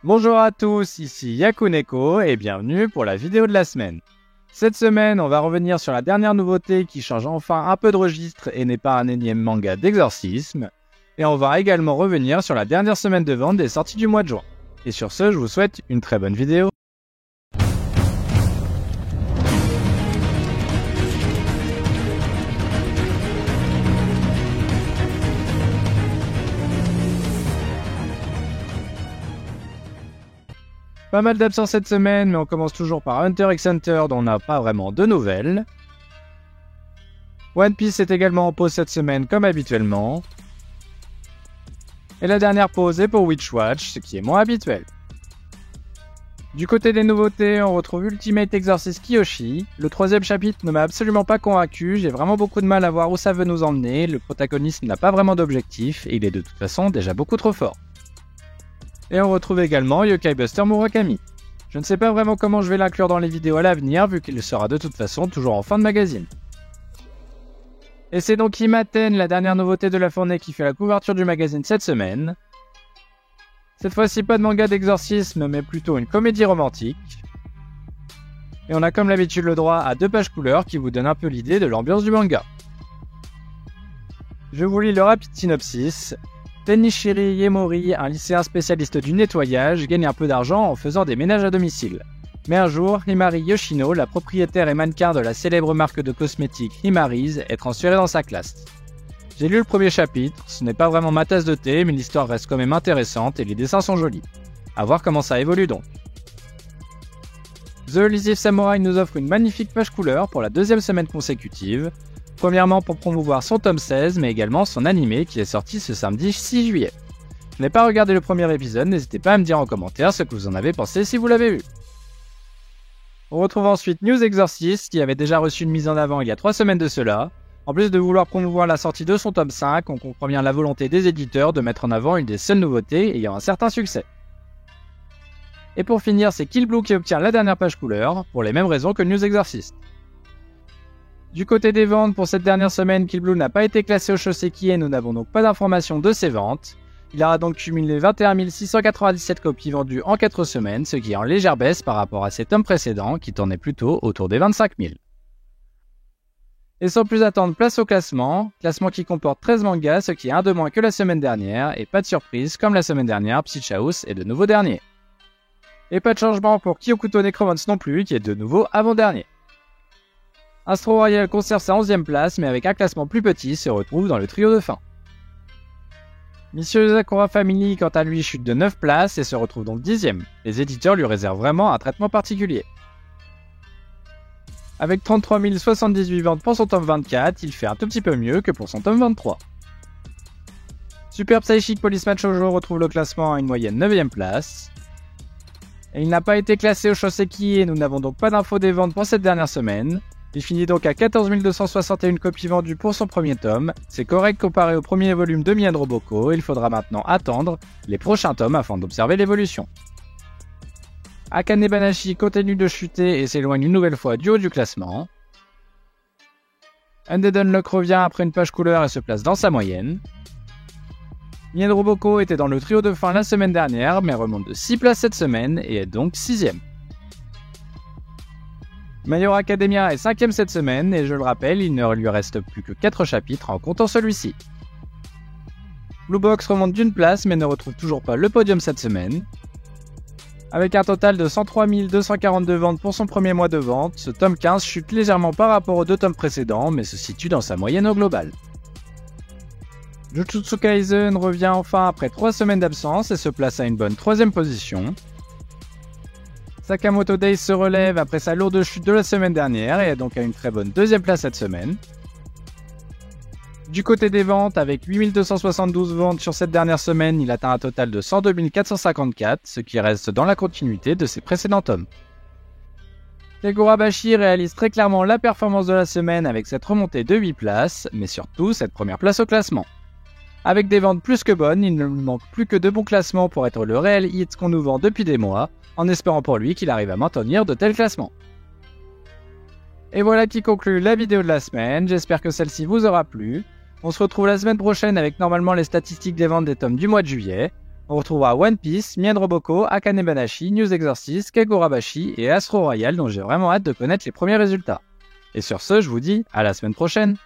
Bonjour à tous, ici Yakuneko et bienvenue pour la vidéo de la semaine. Cette semaine, on va revenir sur la dernière nouveauté qui change enfin un peu de registre et n'est pas un énième manga d'exorcisme. Et on va également revenir sur la dernière semaine de vente des sorties du mois de juin. Et sur ce, je vous souhaite une très bonne vidéo. Pas mal d'absents cette semaine, mais on commence toujours par Hunter x Hunter dont on n'a pas vraiment de nouvelles. One Piece est également en pause cette semaine comme habituellement. Et la dernière pause est pour Witch Watch, ce qui est moins habituel. Du côté des nouveautés, on retrouve Ultimate Exorcist Kyoshi. Le troisième chapitre ne m'a absolument pas convaincu, j'ai vraiment beaucoup de mal à voir où ça veut nous emmener, le protagoniste n'a pas vraiment d'objectif et il est de toute façon déjà beaucoup trop fort. Et on retrouve également Yokai Buster Murakami. Je ne sais pas vraiment comment je vais l'inclure dans les vidéos à l'avenir vu qu'il sera de toute façon toujours en fin de magazine. Et c'est donc Imaten, la dernière nouveauté de la fournée qui fait la couverture du magazine cette semaine. Cette fois-ci pas de manga d'exorcisme mais plutôt une comédie romantique. Et on a comme d'habitude le droit à 2 pages couleurs qui vous donnent un peu l'idée de l'ambiance du manga. Je vous lis le rapide synopsis. Tenishiri Yemori, un lycéen spécialiste du nettoyage, gagne un peu d'argent en faisant des ménages à domicile. Mais un jour, Himari Yoshino, la propriétaire et mannequin de la célèbre marque de cosmétiques Himari's, est transférée dans sa classe. J'ai lu le premier chapitre, ce n'est pas vraiment ma tasse de thé, mais l'histoire reste quand même intéressante et les dessins sont jolis. A voir comment ça évolue donc. The Elusive Samurai nous offre une magnifique page couleur pour la 2e semaine consécutive. Premièrement pour promouvoir son tome 16, mais également son animé qui est sorti ce samedi 6 juillet. Je n'ai pas regardé le premier épisode, n'hésitez pas à me dire en commentaire ce que vous en avez pensé si vous l'avez vu. On retrouve ensuite News Exorcist qui avait déjà reçu une mise en avant il y a 3 semaines de cela. En plus de vouloir promouvoir la sortie de son tome 5, on comprend bien la volonté des éditeurs de mettre en avant une des seules nouveautés ayant un certain succès. Et pour finir, c'est Kill Blue qui obtient la dernière page couleur, pour les mêmes raisons que News Exorcist. Du côté des ventes, pour cette dernière semaine, Kill Blue n'a pas été classé au Shoseki et nous n'avons donc pas d'informations de ses ventes. Il aura donc cumulé 21 697 copies vendues en 4 semaines, ce qui est en légère baisse par rapport à ses tomes précédents qui tournaient plutôt autour des 25 000. Et sans plus attendre, place au classement qui comporte 13 mangas, ce qui est un de moins que la semaine dernière, et pas de surprise, comme la semaine dernière, Psych House est de nouveau dernier. Et pas de changement pour Kyokuto Necromance non plus, qui est de nouveau avant-dernier. Astro Royal conserve sa 11e place, mais avec un classement plus petit, se retrouve dans le trio de fin. Monsieur Sakura Family, quant à lui, chute de 9 places et se retrouve donc 10e. Les éditeurs lui réservent vraiment un traitement particulier. Avec 33 078 ventes pour son tome 24, il fait un tout petit peu mieux que pour son tome 23. Super Psychic Policeman Shoujo retrouve le classement à une moyenne 9e place. Et il n'a pas été classé au Shoseki et nous n'avons donc pas d'infos des ventes pour cette dernière semaine. Il finit donc à 14 261 copies vendues pour son premier tome. C'est correct comparé au premier volume de Mian Roboko, il faudra maintenant attendre les prochains tomes afin d'observer l'évolution. Akane Banashi continue de chuter et s'éloigne une nouvelle fois du haut du classement. Undead Unluck revient après une page couleur et se place dans sa moyenne. Mian Roboko était dans le trio de fin la semaine dernière mais remonte de 6 places cette semaine et est donc 6ème. My Hero Academia est 5ème cette semaine et je le rappelle, il ne lui reste plus que 4 chapitres en comptant celui-ci. Blue Box remonte d'une place mais ne retrouve toujours pas le podium cette semaine. Avec un total de 103 242 ventes pour son premier mois de vente, ce tome 15 chute légèrement par rapport aux 2 tomes précédents mais se situe dans sa moyenne au global. Jujutsu Kaisen revient enfin après 3 semaines d'absence et se place à une bonne 3ème position. Sakamoto Days se relève après sa lourde chute de la semaine dernière et est donc à une très bonne 2ème place cette semaine. Du côté des ventes, avec 8272 ventes sur cette dernière semaine, il atteint un total de 102 454, ce qui reste dans la continuité de ses précédents tomes. Kagurabashi réalise très clairement la performance de la semaine avec cette remontée de 8 places, mais surtout cette première place au classement. Avec des ventes plus que bonnes, il ne lui manque plus que 2 bons classements pour être le réel hit qu'on nous vend depuis des mois, en espérant pour lui qu'il arrive à maintenir de tels classements. Et voilà qui conclut la vidéo de la semaine, j'espère que celle-ci vous aura plu. On se retrouve la semaine prochaine avec normalement les statistiques des ventes des tomes du mois de juillet. On retrouvera One Piece, Mien Roboko, Akane Banashi, News Exorcist, Kegurabashi et Astro Royal dont j'ai vraiment hâte de connaître les premiers résultats. Et sur ce, je vous dis à la semaine prochaine.